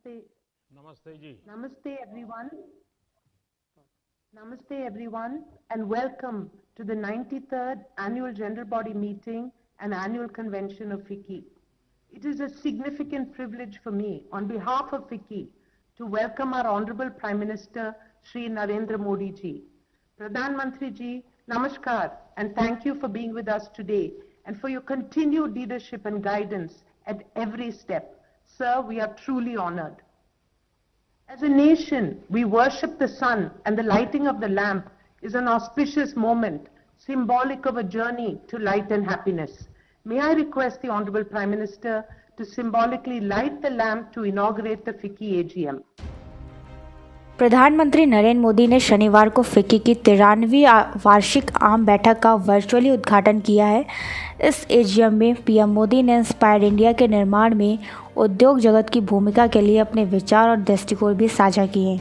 Namaste. नमस्ते जी। Namaste, everyone. Namaste, everyone, and welcome to the 93rd Annual General Body Meeting and Annual Convention of FICCI. It is a significant privilege for me, on behalf of FICCI, to welcome our Honorable Prime Minister, Shri Narendra Modi ji. Pradhan Mantri ji, Namaskar, and thank you for being with us today and for your continued leadership and guidance at every step. Sir, we are truly honored. As a nation, we worship the sun, and the lighting of the lamp is an auspicious moment, symbolic of a journey to light and happiness. May I request the Honorable Prime Minister to symbolically light the lamp to inaugurate the FICCI AGM. प्रधानमंत्री नरेंद्र मोदी ने शनिवार को FICCI की 93वीं वार्षिक आम बैठक का virtually उद्घाटन किया है। इस एजीएम में पीएम मोदी ने इंस्पायर्ड इंडिया के निर्माण में उद्योग जगत की भूमिका के लिए अपने विचार और दृष्टिकोण भी साझा किए।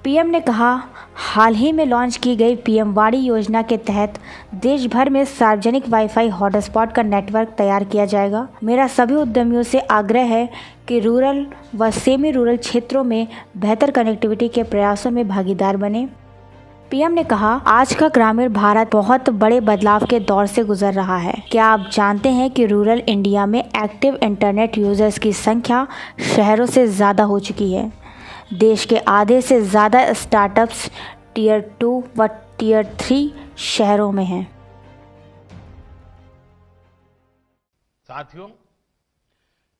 पीएम ने कहा, हाल ही में लॉन्च की गई पीएम वाणी योजना के तहत देश भर में सार्वजनिक वाईफाई हॉटस्पॉट का नेटवर्क तैयार किया जाएगा। मेरा सभी उद्यमियों से आग्रह है कि रूरल व सेमी रूरल क्षेत्रों में बेहतर कनेक्टिविटी के प्रयासों में भागीदार बने। पीएम ने कहा, आज का ग्रामीण भारत बहुत बड़े बदलाव के दौर से गुजर रहा है। क्या आप जानते हैं कि रूरल इंडिया में एक्टिव इंटरनेट यूजर्स की संख्या शहरों से ज़्यादा हो चुकी है। देश के आधे से ज़्यादा स्टार्टअप्स टियर 2 व टियर 3 शहरों में हैं। साथियों,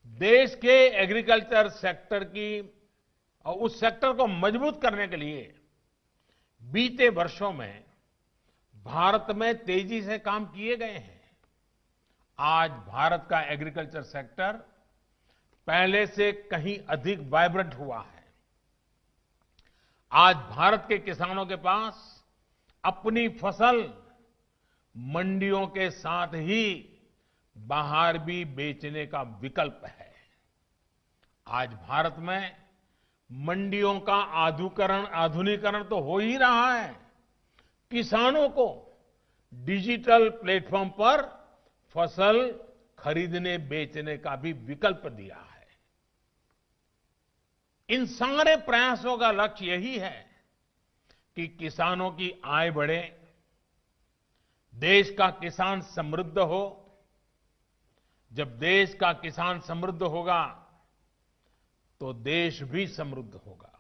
देश के एग्रीकल्चर सेक्टर की और उस सेक्टर को मजबूत करने के लिए बीते वर्षों में भारत में तेजी से काम किए गए हैं। आज भारत का एग्रीकल्चर सेक्टर पहले से कहीं अधिक वाइब्रेंट हुआ है। आज भारत के किसानों के पास अपनी फसल मंडियों के साथ ही बाहर भी बेचने का विकल्प है। आज भारत में मंडियों का आधुनिकीकरण तो हो ही रहा है। किसानों को डिजिटल प्लेटफॉर्म पर फसल खरीदने बेचने का भी विकल्प दिया है। इन सारे प्रयासों का लक्ष्य यही है कि किसानों की आय बढ़े, देश का किसान समृद्ध हो। जब देश का किसान समृद्ध होगा तो देश भी समृद्ध होगा।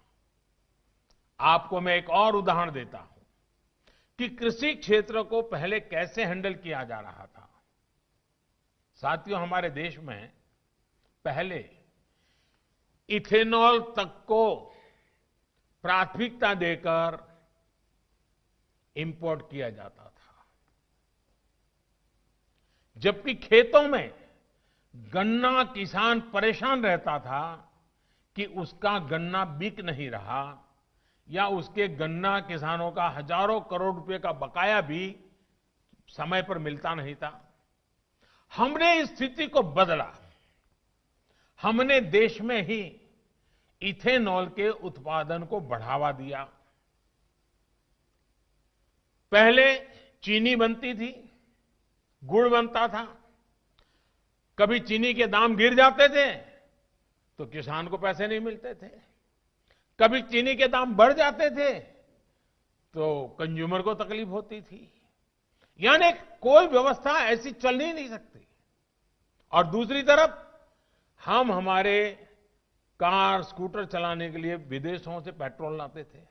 आपको मैं एक और उदाहरण देता हूं कि कृषि क्षेत्र को पहले कैसे हैंडल किया जा रहा था। साथियों, हमारे देश में पहले इथेनॉल तक को प्राथमिकता देकर इंपोर्ट किया जाता था, जबकि खेतों में गन्ना किसान परेशान रहता था कि उसका गन्ना बिक नहीं रहा या उसके गन्ना किसानों का हजारों करोड़ रुपए का बकाया भी समय पर मिलता नहीं था। हमने इस स्थिति को बदला। हमने देश में ही इथेनॉल के उत्पादन को बढ़ावा दिया। पहले चीनी बनती थी, गुड़ बनता था। कभी चीनी के दाम गिर जाते थे तो किसान को पैसे नहीं मिलते थे, कभी चीनी के दाम बढ़ जाते थे तो कंज्यूमर को तकलीफ होती थी। यानी कोई व्यवस्था ऐसी चल ही नहीं सकती। और दूसरी तरफ हम हमारे कार स्कूटर चलाने के लिए विदेशों से पेट्रोल लाते थे।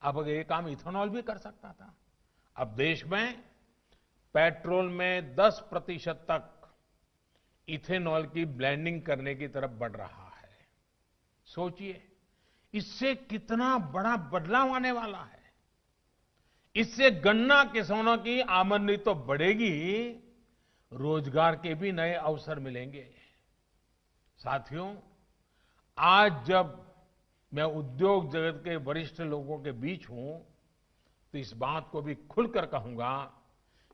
अब ये काम इथेनॉल भी कर सकता था। अब देश में पेट्रोल में 10% तक इथेनॉल की ब्लेंडिंग करने की तरफ बढ़ रहा है। सोचिए, इससे कितना बड़ा बदलाव आने वाला है। इससे गन्ना किसानों की आमदनी तो बढ़ेगी, रोजगार के भी नए अवसर मिलेंगे। साथियों, आज जब मैं उद्योग जगत के वरिष्ठ लोगों के बीच हूं तो इस बात को भी खुलकर कहूंगा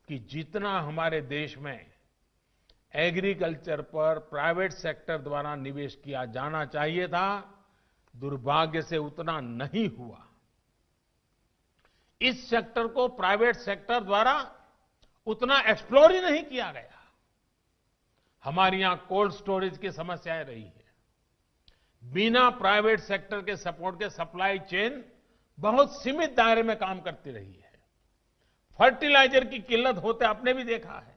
कि जितना हमारे देश में एग्रीकल्चर पर प्राइवेट सेक्टर द्वारा निवेश किया जाना चाहिए था, दुर्भाग्य से उतना नहीं हुआ। इस सेक्टर को प्राइवेट सेक्टर द्वारा उतना एक्सप्लोर ही नहीं किया गया। हमारे यहां कोल्ड स्टोरेज की समस्याएं रही है। बिना प्राइवेट सेक्टर के सपोर्ट के सप्लाई चेन बहुत सीमित दायरे में काम करती रही है। फर्टिलाइजर की किल्लत होते आपने भी देखा है।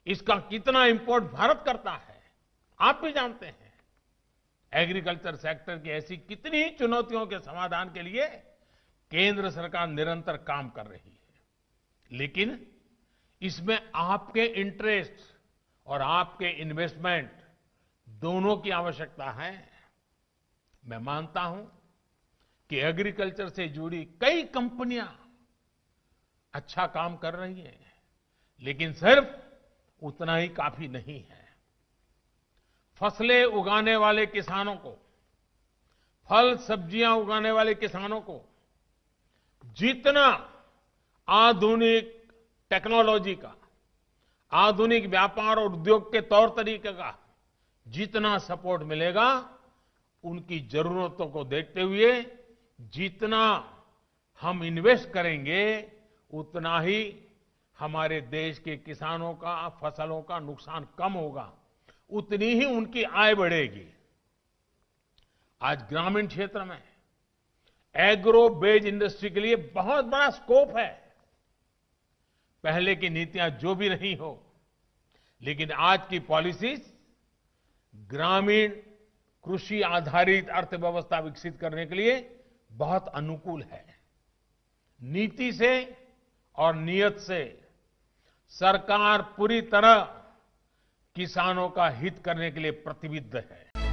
इसका कितना इंपोर्ट भारत करता है, आप भी जानते हैं। एग्रीकल्चर सेक्टर की ऐसी कितनी ही चुनौतियों के समाधान के लिए केंद्र सरकार निरंतर काम कर रही है। लेकिन इसमें आपके इंटरेस्ट और आपके इन्वेस्टमेंट दोनों की आवश्यकता है। मैं मानता हूं कि एग्रीकल्चर से जुड़ी कई कंपनियां अच्छा काम कर रही हैं, लेकिन सिर्फ उतना ही काफी नहीं है। फसलें उगाने वाले किसानों को, फल सब्जियां उगाने वाले किसानों को जितना आधुनिक टेक्नोलॉजी का, आधुनिक व्यापार और उद्योग के तौर तरीके का जितना सपोर्ट मिलेगा, उनकी जरूरतों को देखते हुए जितना हम इन्वेस्ट करेंगे, उतना ही हमारे देश के किसानों का, फसलों का नुकसान कम होगा, उतनी ही उनकी आय बढ़ेगी। आज ग्रामीण क्षेत्र में एग्रो बेस्ड इंडस्ट्री के लिए बहुत बड़ा स्कोप है। पहले की नीतियां जो भी नहीं हो, लेकिन आज की पॉलिसीज ग्रामीण कृषि आधारित अर्थव्यवस्था विकसित करने के लिए बहुत अनुकूल है। नीति से और नियत से सरकार पूरी तरह किसानों का हित करने के लिए प्रतिबद्ध है।